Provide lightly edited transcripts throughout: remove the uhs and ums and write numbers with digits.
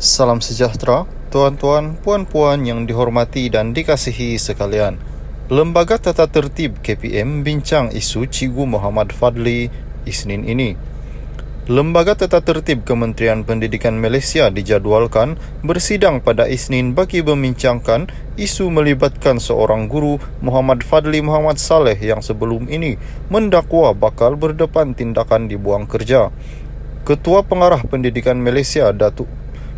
Salam sejahtera, tuan-tuan, puan-puan yang dihormati dan dikasihi sekalian. Lembaga Tata Tertib KPM bincang isu Cikgu Muhammad Fadli Isnin ini. Lembaga Tata Tertib Kementerian Pendidikan Malaysia dijadualkan bersidang pada Isnin bagi membincangkan isu melibatkan seorang guru, Muhammad Fadli Muhammad Saleh, yang sebelum ini mendakwa bakal berdepan tindakan dibuang kerja. Ketua Pengarah Pendidikan Malaysia, Datuk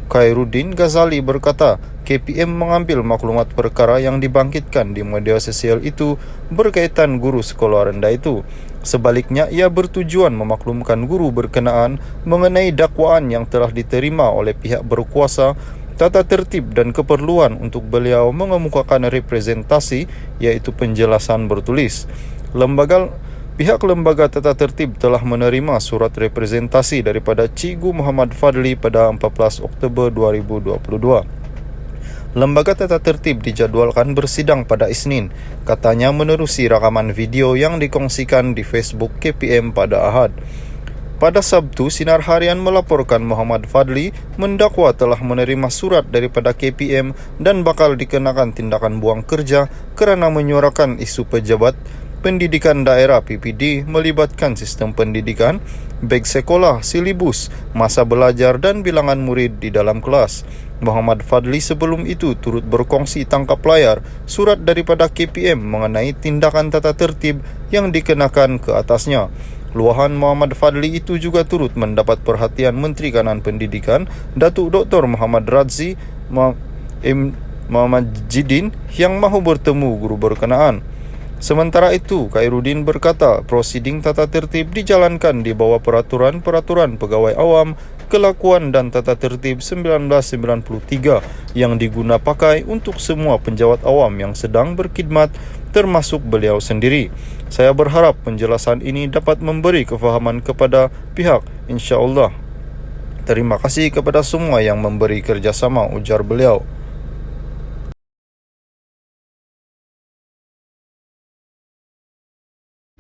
Khairuddin Ghazali berkata, KPM mengambil maklumat perkara yang dibangkitkan di media sosial itu berkaitan guru sekolah rendah itu. Sebaliknya, ia bertujuan memaklumkan guru berkenaan mengenai dakwaan yang telah diterima oleh pihak berkuasa, tata tertib dan keperluan untuk beliau mengemukakan representasi, iaitu penjelasan bertulis. Pihak Lembaga Tata Tertib telah menerima surat representasi daripada Cikgu Muhammad Fadli pada 14 Oktober 2022. Lembaga Tata Tertib dijadualkan bersidang pada Isnin, katanya menerusi rakaman video yang dikongsikan di Facebook KPM pada Ahad. Pada Sabtu, Sinar Harian melaporkan Muhammad Fadli mendakwa telah menerima surat daripada KPM dan bakal dikenakan tindakan buang kerja kerana menyuarakan isu pejabat pendidikan daerah PPD melibatkan sistem pendidikan, beg sekolah, silibus, masa belajar dan bilangan murid di dalam kelas. Muhammad Fadli sebelum itu turut berkongsi tangkap layar surat daripada KPM mengenai tindakan tata tertib yang dikenakan ke atasnya. Luahan Muhammad Fadli itu juga turut mendapat perhatian Menteri Kanan Pendidikan, Datuk Dr. Muhammad Razzi Muhammad Jidin, yang mahu bertemu guru berkenaan. Sementara itu, Khairuddin berkata, prosiding tata tertib dijalankan di bawah Peraturan Pegawai Awam, Kelakuan dan Tata Tertib 1993 yang diguna pakai untuk semua penjawat awam yang sedang berkhidmat, termasuk beliau sendiri. Saya berharap penjelasan ini dapat memberi kefahaman kepada pihak, insya-Allah. Terima kasih kepada semua yang memberi kerjasama, ujar beliau.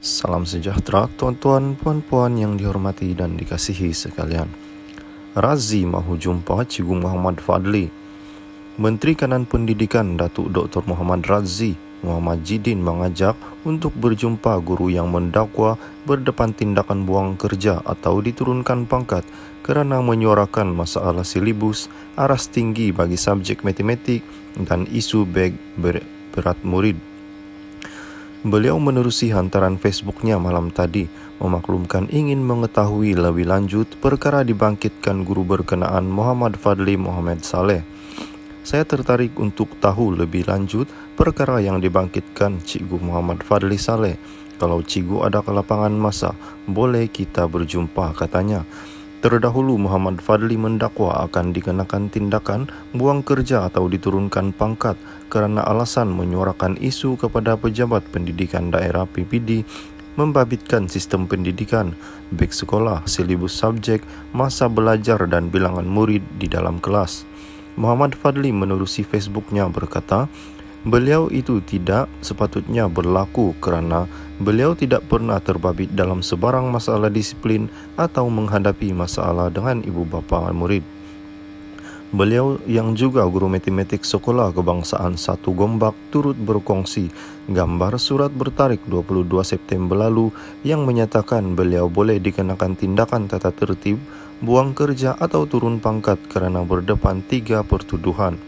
Salam sejahtera, tuan-tuan, puan-puan yang dihormati dan dikasihi sekalian. Razzi mahu jumpa Cikgu Muhammad Fadli. Menteri Kanan Pendidikan Datuk Dr. Muhammad Razzi Muhammad Jidin mengajak untuk berjumpa guru yang mendakwa berdepan tindakan buang kerja atau diturunkan pangkat kerana menyuarakan masalah silibus, aras tinggi bagi subjek matematik dan isu beg berat murid. Beliau menerusi hantaran Facebooknya malam tadi, memaklumkan ingin mengetahui lebih lanjut perkara dibangkitkan guru berkenaan Muhammad Fadli Muhammad Saleh. Saya tertarik untuk tahu lebih lanjut perkara yang dibangkitkan Cikgu Muhammad Fadli Saleh. Kalau Cikgu ada kelapangan masa, boleh kita berjumpa, katanya. Terdahulu Muhammad Fadli mendakwa akan dikenakan tindakan buang kerja atau diturunkan pangkat kerana alasan menyuarakan isu kepada pejabat pendidikan daerah PPD membabitkan sistem pendidikan, beg sekolah, silibus subjek, masa belajar dan bilangan murid di dalam kelas. Muhammad Fadli menerusi Facebooknya berkata, beliau itu tidak sepatutnya berlaku kerana beliau tidak pernah terbabit dalam sebarang masalah disiplin atau menghadapi masalah dengan ibu bapa murid. Beliau yang juga guru matematik Sekolah Kebangsaan 1 Gombak turut berkongsi gambar surat bertarikh 22 September lalu yang menyatakan beliau boleh dikenakan tindakan tata tertib, buang kerja atau turun pangkat kerana berdepan 3 pertuduhan.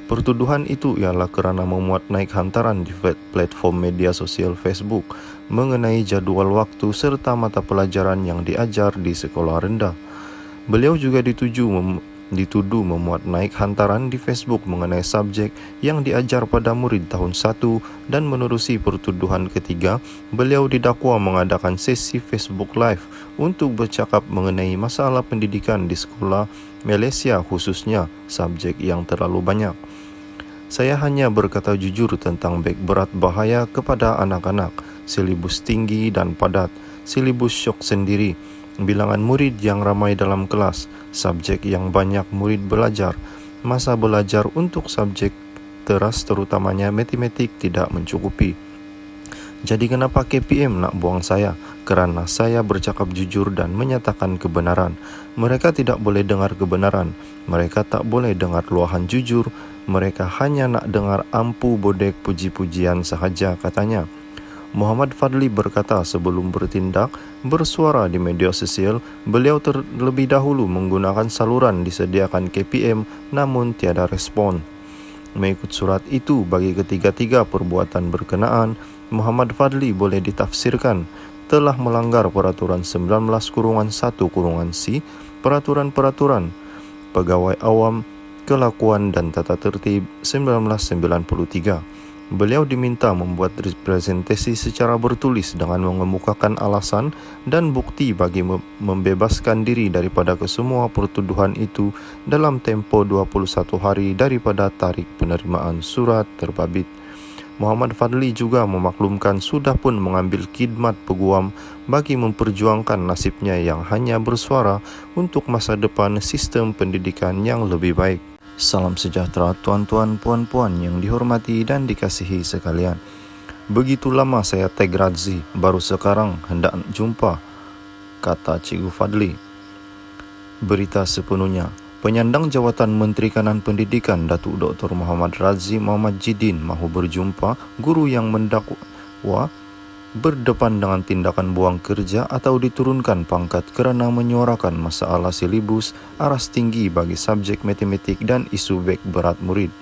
Pertuduhan itu ialah kerana memuat naik hantaran di platform media sosial Facebook mengenai jadual waktu serta mata pelajaran yang diajar di sekolah rendah. Beliau juga dituduh memuat naik hantaran di Facebook mengenai subjek yang diajar pada murid tahun 1 dan menerusi pertuduhan ketiga, beliau didakwa mengadakan sesi Facebook Live untuk bercakap mengenai masalah pendidikan di sekolah Malaysia, khususnya subjek yang terlalu banyak. Saya hanya berkata jujur tentang beg berat bahaya kepada anak-anak, silibus tinggi dan padat, silibus syok sendiri, bilangan murid yang ramai dalam kelas, subjek yang banyak murid belajar, masa belajar untuk subjek teras terutamanya matematik tidak mencukupi. Jadi kenapa KPM nak buang saya? Kerana saya bercakap jujur dan menyatakan kebenaran. Mereka tidak boleh dengar kebenaran. Mereka tak boleh dengar luahan jujur. Mereka hanya nak dengar ampu bodek puji-pujian sahaja, katanya. Muhammad Fadli berkata sebelum bertindak bersuara di media sosial, beliau terlebih dahulu menggunakan saluran disediakan KPM namun tiada respon. Mengikut surat itu, bagi ketiga-tiga perbuatan berkenaan, Muhammad Fadli boleh ditafsirkan telah melanggar Peraturan 19-1-C, Peraturan-Peraturan Pegawai Awam, Kelakuan dan Tata Tertib 1993. Beliau diminta membuat representasi secara bertulis dengan mengemukakan alasan dan bukti bagi membebaskan diri daripada kesemua pertuduhan itu dalam tempoh 21 hari daripada tarikh penerimaan surat terbabit. Muhammad Fadli juga memaklumkan sudah pun mengambil khidmat peguam bagi memperjuangkan nasibnya yang hanya bersuara untuk masa depan sistem pendidikan yang lebih baik. Salam sejahtera tuan-tuan, puan-puan yang dihormati dan dikasihi sekalian. Begitu lama saya tag Razi, baru sekarang hendak jumpa, kata Cikgu Fadli. Berita sepenuhnya. Penyandang jawatan Menteri Kanan Pendidikan Datuk Dr. Muhammad Razi Muhammad Jidin mahu berjumpa guru yang mendakwa berdepan dengan tindakan buang kerja atau diturunkan pangkat kerana menyuarakan masalah silibus aras tinggi bagi subjek matematik dan isu beg berat murid.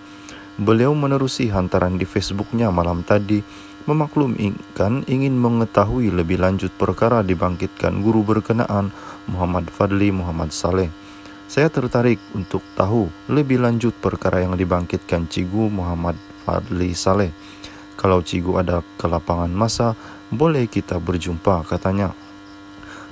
Beliau menerusi hantaran di Facebooknya malam tadi, memaklumkan ingin mengetahui lebih lanjut perkara dibangkitkan guru berkenaan Muhammad Fadli Muhammad Saleh. Saya tertarik untuk tahu lebih lanjut perkara yang dibangkitkan Cikgu Muhammad Fadli Saleh. Kalau Cikgu ada kelapangan masa, boleh kita berjumpa, katanya.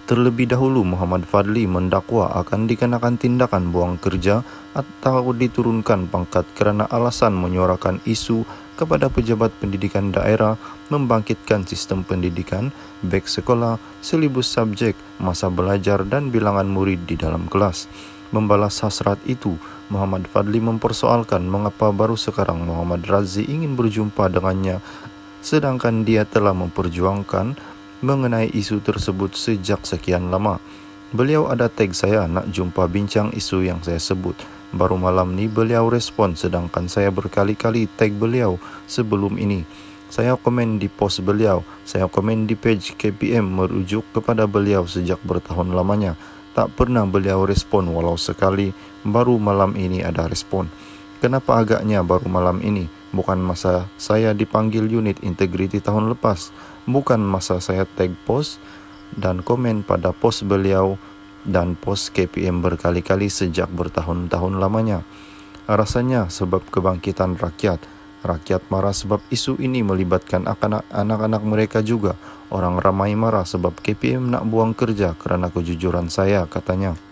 Terlebih dahulu, Muhammad Fadli mendakwa akan dikenakan tindakan buang kerja atau diturunkan pangkat kerana alasan menyuarakan isu kepada pejabat pendidikan daerah membangkitkan sistem pendidikan, beg sekolah, silibus subjek, masa belajar dan bilangan murid di dalam kelas. Membalas hasrat itu, Muhammad Fadli mempersoalkan mengapa baru sekarang Muhammad Razi ingin berjumpa dengannya sedangkan dia telah memperjuangkan mengenai isu tersebut sejak sekian lama. Beliau ada tag saya nak jumpa bincang isu yang saya sebut. Baru malam ni beliau respon sedangkan saya berkali-kali tag beliau sebelum ini. Saya komen di post beliau, saya komen di page KPM merujuk kepada beliau sejak bertahun lamanya. Tak pernah beliau respon walau sekali, baru malam ini ada respon. Kenapa agaknya baru malam ini? Bukan masa saya dipanggil unit integriti tahun lepas. Bukan masa saya tag post dan komen pada post beliau dan post KPM berkali-kali sejak bertahun-tahun lamanya. Rasanya sebab kebangkitan rakyat. Rakyat marah sebab isu ini melibatkan anak-anak mereka juga. Orang ramai marah sebab KPM nak buang kerja kerana kejujuran saya, katanya.